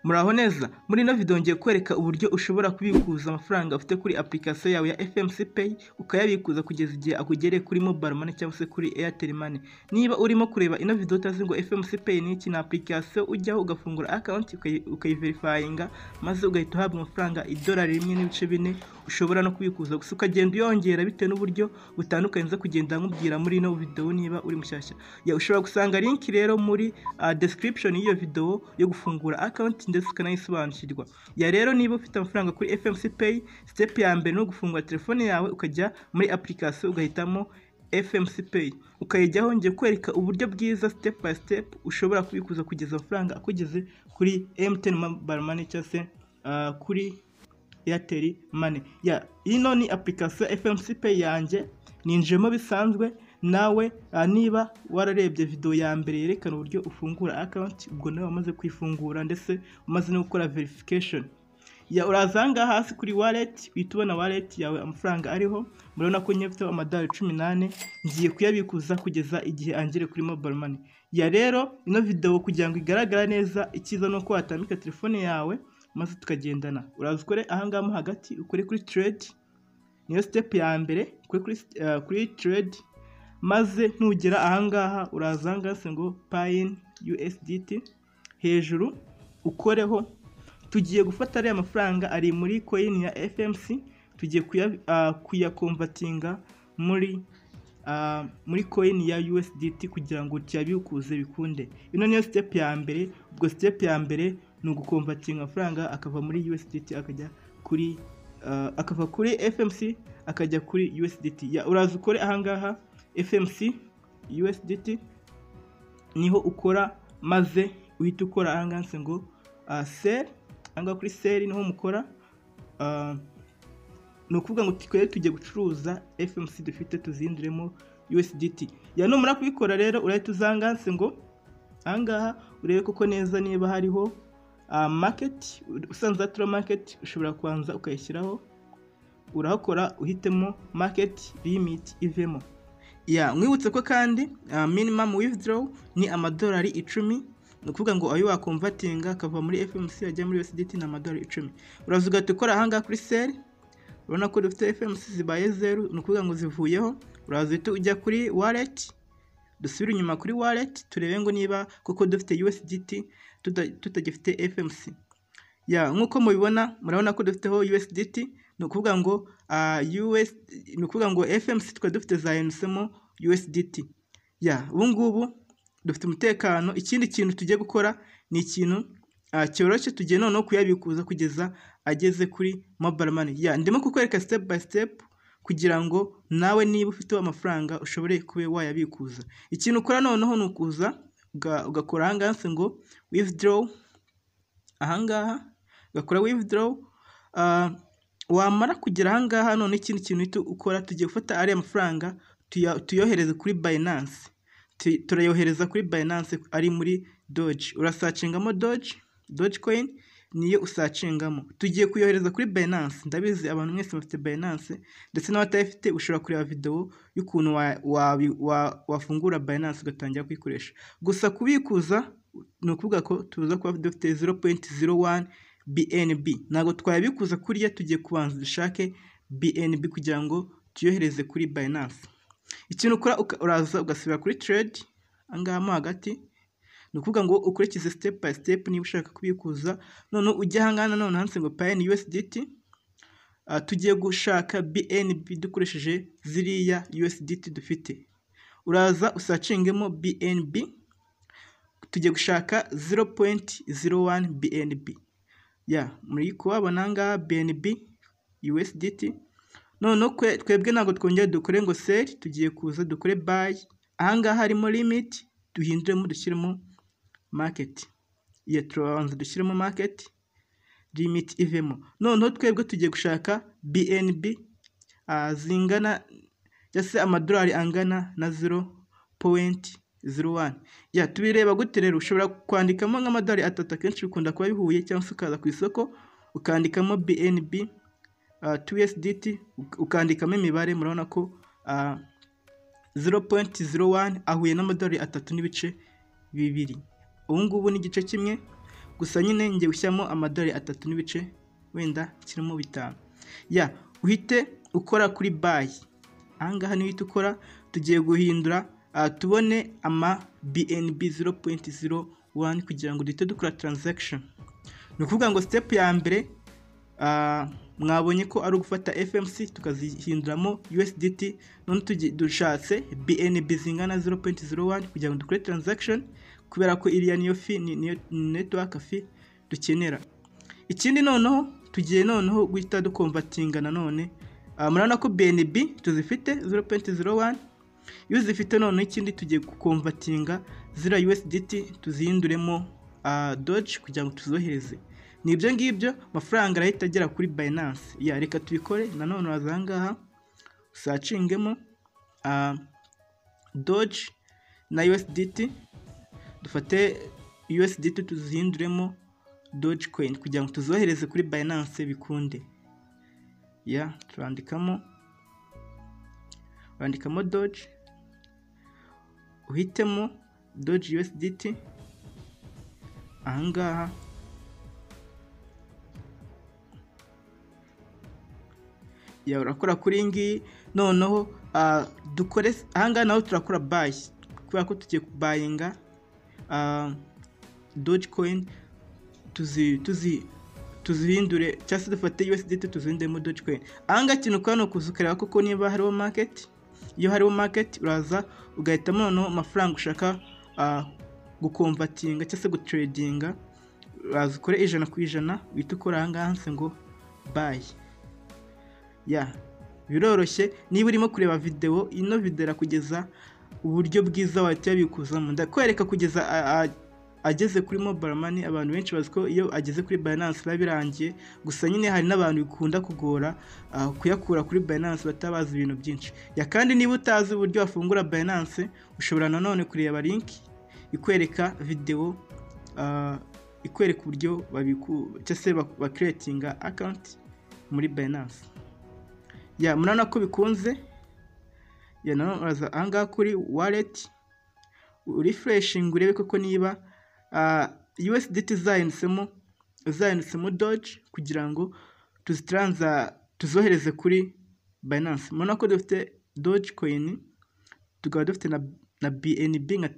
Muraho neza, muri ino video ngiye kwereka uburyo ushobora kubikuza amafaranga ufite kuri application yawe ya FMC Pay ukayabikuza kugeza igihe akugereye kuri mobile money cyangwa se kuri Airtel money. Niba urimo kureba ino video utazi ngo FMC Pay n'iki na application ujyaho ugafungura account ukayiverifyinga maze ugahita uhabwa amafaranga $1.4 ushobora no kubikuza gusa ukagenda uyongera bitewe n'uburyo butandukanye nza kugenda nkubwira muri ino video niba uri mushyashya. Ushobora gusanga link rero muri description y'iyo video yo gufungura account ndetse ukanayisobanukirwa. Rero niba ufite amafaranga kuri FMC Pay, step ya mbere no gufungura telefone yawe ukajya muri application ugahitamo FMC Pay ukayijyaho. Ngiye kwereka uburyo bwiza step by step ushobora kubikuza kugeza amafaranga akugeze kuri MTN Mobile Money cyangwa se kuri Airtel Money. Ino ni application FMC Pay yanjye ninjemo bisanzwe. Nawe niba wararebye video ya mbere yerekana uburyo ufungura account, ubwo nawe wamaze kwifungura ndetse umaze no gukora verification. Urazanga hasi kuri wallet uhita wallet yawe amafaranga ariho. Murabona ko nyefite $18 ngiye kuyabikuza kugeza igihe angere kuri mobile money. Rero ino video kugira ngo igaragara neza ikiza no ko watambika telefone yawe maze tukagendana. Uraza ukore ahangaha mo hagati ukore kuri trade, niyo step ya mbere kuri trade. Maze ntugera ahangaha urazanga se ngo pay USDT hejuru ukoreho. Tugiye gufata ari amafaranga ari muri coin ya FMC, tugiye kuyakonvertinga muri coin ya USDT kugira ngo cyabikuze bikunde. Ino niyo step ya mbere. Ubwo step ya mbere ni ugukonvertinga amafaranga akava muri USDT akajya kuri akava kuri FMC akajya kuri USDT. Uraza ukore ahangaha FMC USDT niho ukora maze uhita ukora ahangaha ngo sell. Ahangaha kuri sell niho mukora. No kuvuga ngo tujye gucuruza FMC dufite tuzindiremo USDT. Numara kubikora rero urahita uzanga ngo ahangaha urebe koko neza niba hariho market. Usanze atari market ushobora kwanza ukayishyiraho, urahakora uhitemo market limit ivemo. Mwibutse ko kandi minimum withdraw ni $10. No kuvuga ngo ayo wakonvertinga akava muri FMC ajya muri USDT na $10. Uraza ugahita ukora ahangaha kuri sell. Urabona ko dufite FMC zibaye 0, no kuvuga ngo zivuyeho. Uraza uhita ujya kuri wallet, dusubire inyuma kuri wallet turebe ngo niba koko dufite USDT tutagifite FMC. Nkuko mubibona murabona ko dufiteho USDT. No kuvuga ngo FMC tukaba dufite zayenusemo USDT. Ubu ngubu dufite umutekano. Ikindi kintu tugiye gukora ni ikintu cyoroshye, tugiye noneho kuyabikuza kugeza ageze kuri mobile money. Ndimo kukwereka step by step kugira ngo nawe niba ufite amafaranga ushobore kube wayabikuza. Ikintu ukora noneho ni ukuza ugakora ahangaha ngo withdraw. Ahangaha ugakora withdraw. Wamara kugera ahangaha none ikindi kintu ukora tugiye gufata ari amafaranga tuyohereze kuri Binance. Turayohereza kuri Binance ari muri Doge. Urasachingamo Doge coin niyo usachingamo. Tugiye kuyohereza kuri Binance. Ndabizi abantu mwese bafite Binance ndetse n'abatayifite ushobora kureba video y'ukuntu wafungura Binance ugatangira kuyikoresha. Gusa kubikuza no kuvuga ko tuza kuba dufite 0.01 BNB. Nago twayabikuza kuriya tugiye kubanza dushake BNB kugira ngo tuyohereze kuri Binance. Ikintu ukora uraza ugasubira kuri trade angaha mo hagati. No kuvuga ngo ukurikize step by step niba ushaka kubikuza. None ujya hangana none hanse ngo pay USDT. Tugiye gushaka BNB dukoresheje ziriya USDT dufite. Uraza usachingemo BNB. Tugiye gushaka 0.01 BNB. Muri kubabona ngaha BNB USDT. None twebwe ntago twongera dukore ngo sell, tugiye kuza dukore buy. Ahangaha harimo limit duhinduremo dushyiremo market. Turabanza dushyiremo market limit ivemo. None twebwe tugiye gushaka BNB zingana cyase amadolari angana na 0.01. Tubireba gute rero? Ushobora kwandikamo nk'amadolari 3 akenshi bikunda kuba bihuye, cyangwa se ukaza ku isoko ukandikamo BNB USDT ukandikamo imibare. Murabona ko 0.01 ahuye n'amadolari 3.2. Ubu ngubu ni igice kimwe. gusa nyine ngiye gushyiramo amadolari 3 n'ibice wenda kirimo 5. Uhite ukora kuri buy. Ahangaha niyo ukora, tugiye guhindura tubone ama BNB 0.01 kugira ngo duhite dukora transaction. Ni ukuvuga ngo step ya mbere mwabonye ko ari ugufata FMC tukazihinduramo USDT, none dushatse BNB zingana 0.01 kugira ngo dukore transaction, kubera ko iriya niyo fee, niyo network fee dukenera. Ikindi noneho tugiye noneho guhita dukonvertinga nanone, murabona ko BNB tuzifite 0.01, iyo zifite none ikindi tugiye gukonvertinga zira USDT tuzihinduremo Doge kugira ngo tuzohereze. Nibyo ngibyo amafaranga arahita agera kuri Binance. Reka tubikore nanone. Wazangaha usacingemo Doge na USDT, dufate USDT tuzihinduremo Dogecoin kugira ngo tuzohereze kuri Binance bikunde. Turandikamo Doge, uhitemo Doge USDT. Ahangaha urakora kuri ngiyi, noneho dukore ahangaha naho turakora buy, kubera ko tugiye kubayinga Dogecoin, tuzihindure cyangwa se dufate USDT tuzihinduremo Dogecoin. Ahangaha ikintu ukora ni ukuzukareba koko niba hariho market. Iyo hariho market uraza ugahitamo noneho amafaranga ushaka gukonvertinga cyangwa se gutradinga, uraza ukore 100% uhita ukora ahangaha hanse ngo buy. Biroroshye. Niba urimo kureba video, ino video kugeza uburyo bwiza wahita yabikuzamo. Ndakwereka kugeza ageze kuri mobile money. Abantu benshi bazi ko iyo ageze kuri Binance biba birangiye, gusa nyine hari n'abantu bikunda kugora kuyakura kuri Binance batabazi ibintu byinshi. Kandi niba utazi uburyo wafungura Binance, ushobora nanone kureba link ikwereka video, ikwereka uburyo ba creatinga account muri Binance. Murabona ko bikunze. Nanone uraza ahangaha kuri wallet, refreshing urebe koko niba USDT zahinditsemo Doge kugira ngo tuzohereze kuri Binance. Murabona ko dufite Dogecoin, tukaba dufite na BNB nka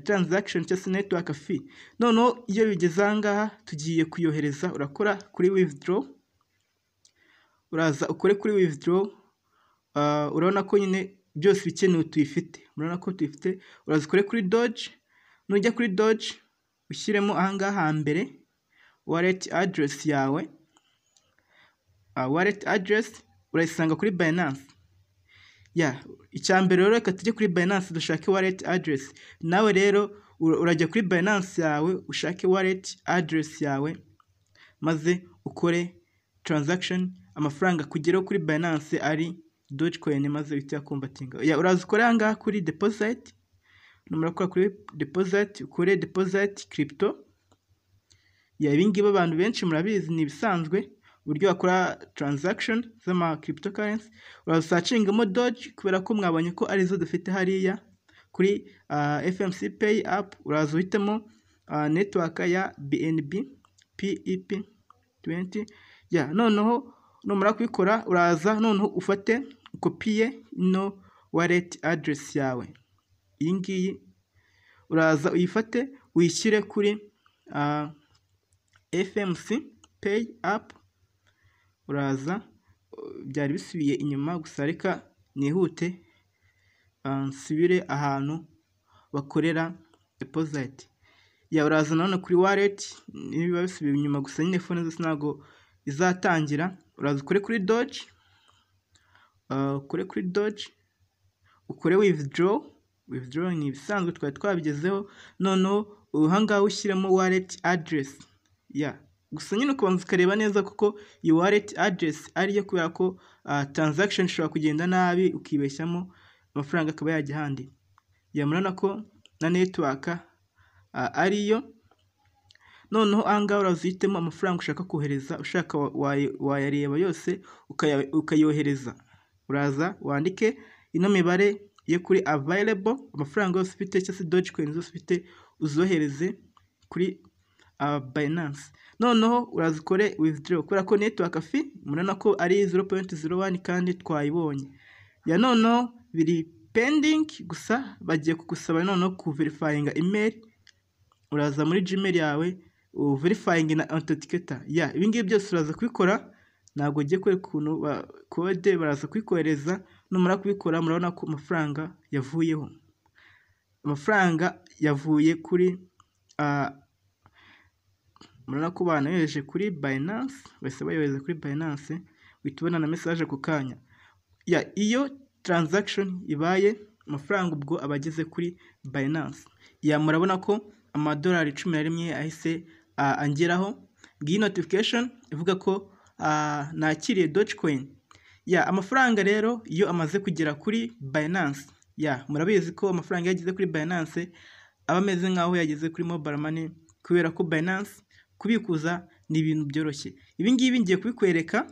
transaction cyangwa network fee. Noneho iyo bigeze ahangaha tugiye kuyohereza, urakora kuri withdraw. Uraza ukore kuri withdraw. Urabona ko nyine byose bikenewe tuyifite. Murabona ko tuyifite. Uraza ukore kuri Doge. Nujya kuri Doge ushyiremo ahangaha hambere wallet address yawe. Wallet address urayisanga kuri Binance. Icyambere rero reka tujye kuri Binance dushake wallet address. Nawe rero urajya kuri Binance yawe ushake wallet address yawe, maze ukore transaction, amafaranga kugeraho kuri Binance ari Dogecoin, maze uhita konvertinga. Uraza ukore ahangaha kuri deposit. Numara gukora kuri deposit, ukore deposit crypto. Ibingibi abantu benshi murabizi, ni ibisanzwe uburyo wakora transaction z'ama cryptocurrency. Uraza usacingamo Doge, kubera ko mwabonye ko arizo dufite hariya kuri FMC Pay app. Uraza uhitemo network ya BNB PEP20. Noneho numara kubikora, uraza noneho ufate kopiye ino wallet address yawe. Iyi ngiyi uraza uyifate uyishyire kuri FMC Pay app. Uraza, byari bisubiye inyuma gusa reka nihute nsubire ahantu bakorera deposit. Uraza nanone kuri wallet, niba bisubiye inyuma gusa nyine phone zose ntago izatangira. Uraza ukore kuri Doge, ukore withdraw. Withdraw ni ibisanzwe twari twabigezeho. Noneho ahangaha ushyiremo wallet address. Gusa nyine kubanza ukareba neza kuko iyi wallet address ariyo, kubera ko transaction ishobora kugenda nabi ukibeshyamo amafaranga akaba yajya ahandi. Murabona ko na network ariyo. Noneho ahangaha uraza uhitemo amafaranga ushaka kohereza, ushaka wayareba yose ukayohereza. Uraza wandike ino mibare yo kuri available, amafaranga yose ufite cyangwa se Dogecoin zose ufite uzohereze kuri Binance. Noneho uraza ukore withdraw kubera ko network fee murabona ko ari 0.01 kandi twayibonye. Ya noneho biri pending gusa bagiye kugusaba noneho ku verifying email. Uraza muri Gmail yawe verifying na authenticator. Ya ibi ngibi byose uraza kubikora, ntabwo ugiye kwereka ukuntu code baraza kwikohereza. Numara kubikora murabona ko amafaranga yavuyeho. Amafaranga yavuye kuri murabona ko banayohereje kuri Binance, bahise bayohereza kuri Binance, uhita na message ku kanya. Ya iyo transaction ibaye amafaranga ubwo abageze kuri Binance. Ya murabona ko amadolari 11 ahise angeraho. Ngiyi notification ivuga ko nakiriye Dogecoin. Ya amafaranga rero iyo amaze kugera kuri Binance, ya murabizi ko amafaranga yageze kuri Binance aba ameze nkaho yageze kuri mobile money, kubera ko Binance kubikuza ni ibintu byoroshye. Ibi ngibi ngiye kubikwereka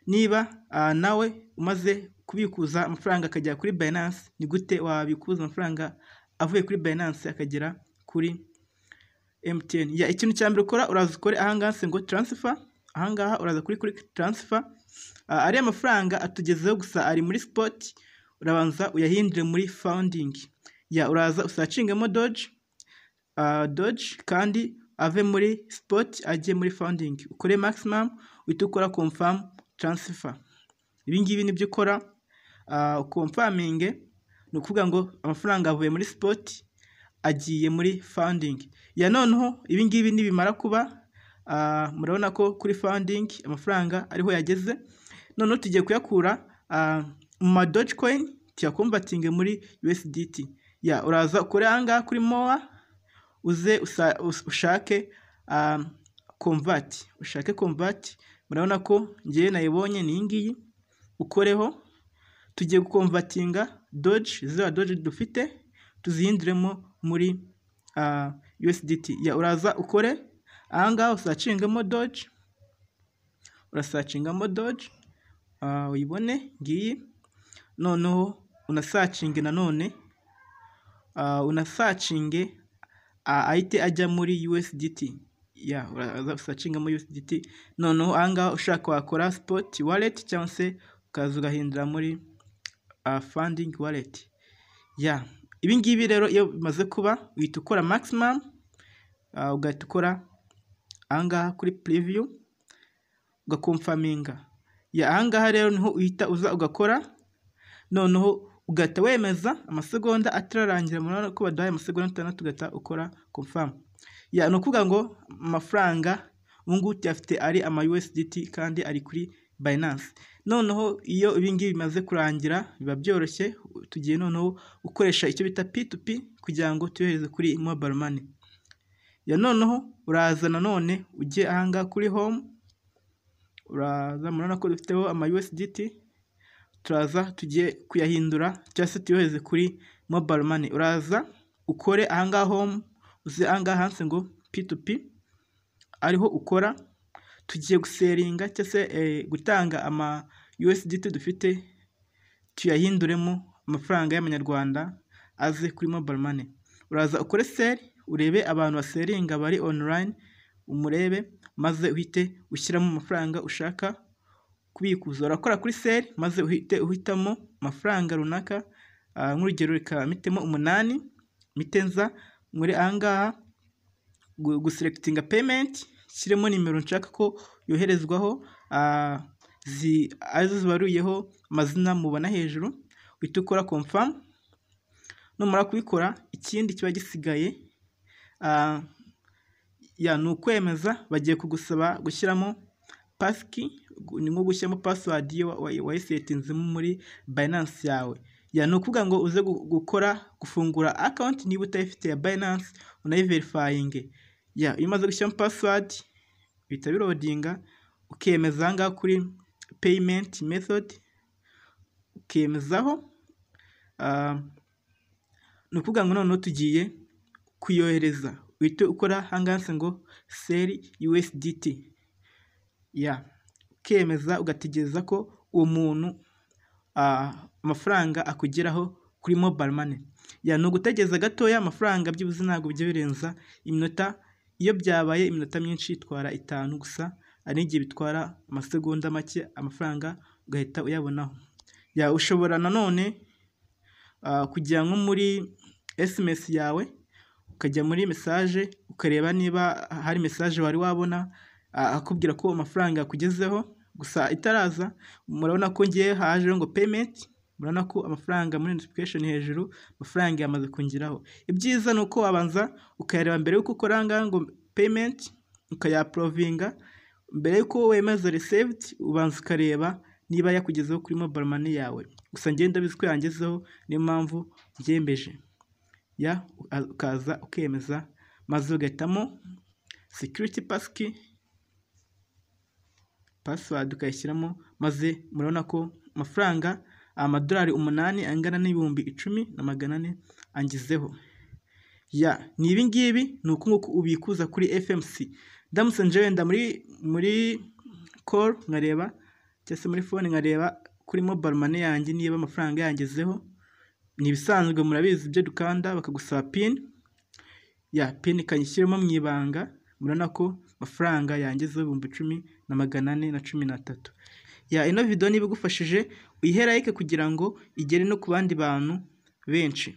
niba nawe umaze kubikuza amafaranga akajya kuri Binance, ni gute wabikuza amafaranga avuye kuri Binance akagera kuri MTN. Ya ikintu cya mbere ukora uraza ukore ahangaha ngo transfer. Ahangaha uraza kuri transfer. Ari amafaranga atugezeho gusa ari muri spot, urabanza uyahindure muri founding. Ya uraza usacingemo Doge kandi ave muri spot ajye muri founding. Ukore maximum uhita ukora confirm transfer. Ibi ngibi nibyo ukora confirming, ni ukuvuga ngo amafaranga avuye muri spot agiye muri founding. Ya noneho ibi ngibi nibimara kuba murabona ko kuri founding amafaranga ariho yageze. Noneho tugiye kuyakura mu Dogecoin tuyakonverting muri USDT. Ya uraza ukore ahangaha kuri Moa uze ushake convert. Ushake convert, murabona ko ngiye nayibonye ni ngiyi, ukoreho. Tugiye gukonvertinga Doge, ziriya Doge dufite tuzihinduremo muri USDT. Ya uraza ukore ahangaha usacingamo Doge, urasacingamo Doge uyibone ngiyi. Noneho unasacinge nanone unasacinge ahite ajya muri USDT. Ya uraza usacingamo USDT. Noneho ahangaha ushaka wakora spot wallet cyangwa se ukaza ugahindura muri funding wallet. Ya ibi ngibi rero iyo bimaze kuba uhita ukora maximum, ugahita ukora ahangaha kuri preview ugakonfaminga. Ya ahangaha rero niho uhita uza ugakora, noneho ugahita wemeza amasegonda atararangira. Murabona ko baduhaye amasegonda 6 ugahita ukora confirm. Ya ni ukuvuga ngo amafaranga ubungubu tuyafite ari ama USDT kandi ari kuri Binance. Noneho iyo ibi ngibi bimaze kurangira biba byoroshye, tugiye noneho ukoresha icyo bita P2P kugira ngo tuyohereze kuri mobile money. Ya noneho uraza nanone ujye ahangaha kuri home, uraza murabona ko dufiteho ama USDT, turaza tugiye kuyahindura cyangwa se tuyohereze kuri mobile money. Uraza ukore ahangaha home, uze ahangaha hanse ngo P2P, ariho ukora. Tugiye guseringa cyangwa se gutanga ama USDT dufite tuyahinduremo amafaranga y'amanyarwanda aze kuri mobile money. Uraza ukore sell, urebe abantu baseringa bari online, umurebe maze uhite ushyiramo amafaranga ushaka kubikuza. Urakora kuri sell maze uhitamo amafaranga runaka, nk'urugero reka mitemo 8, mitenza muri ahangaha guselectinga payment, shyiremo nimero nshaka ko yoherezwaho, azo zibaruyeho amazina mubona hejuru, uhita ukora confirm. Numara kubikora ikindi kiba gisigaye ya ni ukwemeza. Bagiye kugusaba gushyiramo passkey, ni nko gushyiramo password wayisetinzemo muri Binance yawe. Ya ni ukuvuga ngo uze gufungura account niba utayifite ya Binance unayiverifying. Ya iyo umaze gushyiramo password bihita birodinga, ukemeza ahangaha kuri payment method, ukemezaho. Ni ukuvuga ngo noneho tugiye kuyohereza, uhita ukora ahangaha ngo sell USDT. Ya ukemeza ugategereza ko uwo muntu amafaranga akugeraho kuri mobile money. Ya no gutegereza gatoya, amafaranga byibuze ntabwo bijya birenza iminota iyo byabaye iminota myinshi itwara 5 gusa, ari igihe bitwara amasegonda make amafaranga ugahita uyabonaho. Ushobora nanone kujya nko muri SMS yawe ukajya muri message ukareba niba hari message wari wabona akubwira ko amafaranga yakugezeho, gusa itaraza murabona ko ngiye haje ngo payment, murabona ko amafaranga muri notification hejuru amafaranga yamaze kungeraho. Ibyiza nuko wabanza ukayareba mbere yuko ukora ngo payment, ukayaprovinga mbere yuko wemeza received, ubanza ukareba niba yakugezeho kuri mobile money yawe. Gusa ngenda biziko yangezeho, niyo mpamvu byembeje. Ukaza ukemeza maze ugahitamo security passkey, password ukayishyiramo, maze murabona ko amafaranga amadolari 8 angana n'ibihumbi 10,400 angizeho. Ni ibi ngibi ni uko ubikuza kuri FMC. Ndamutse nje wenda muri call nkareba cyangwa se muri phone nkareba kuri mobile money yanjye niba amafaranga yangezeho, ni ibisanzwe murabizi ibyo dukanda bakagusaba pin. Pin kanyishyiramo mu ibanga, murabona ko amafaranga yangezeho 10,413. Ino video niba igufashije uyihe like kugira ngo igere no ku bandi bantu benshi.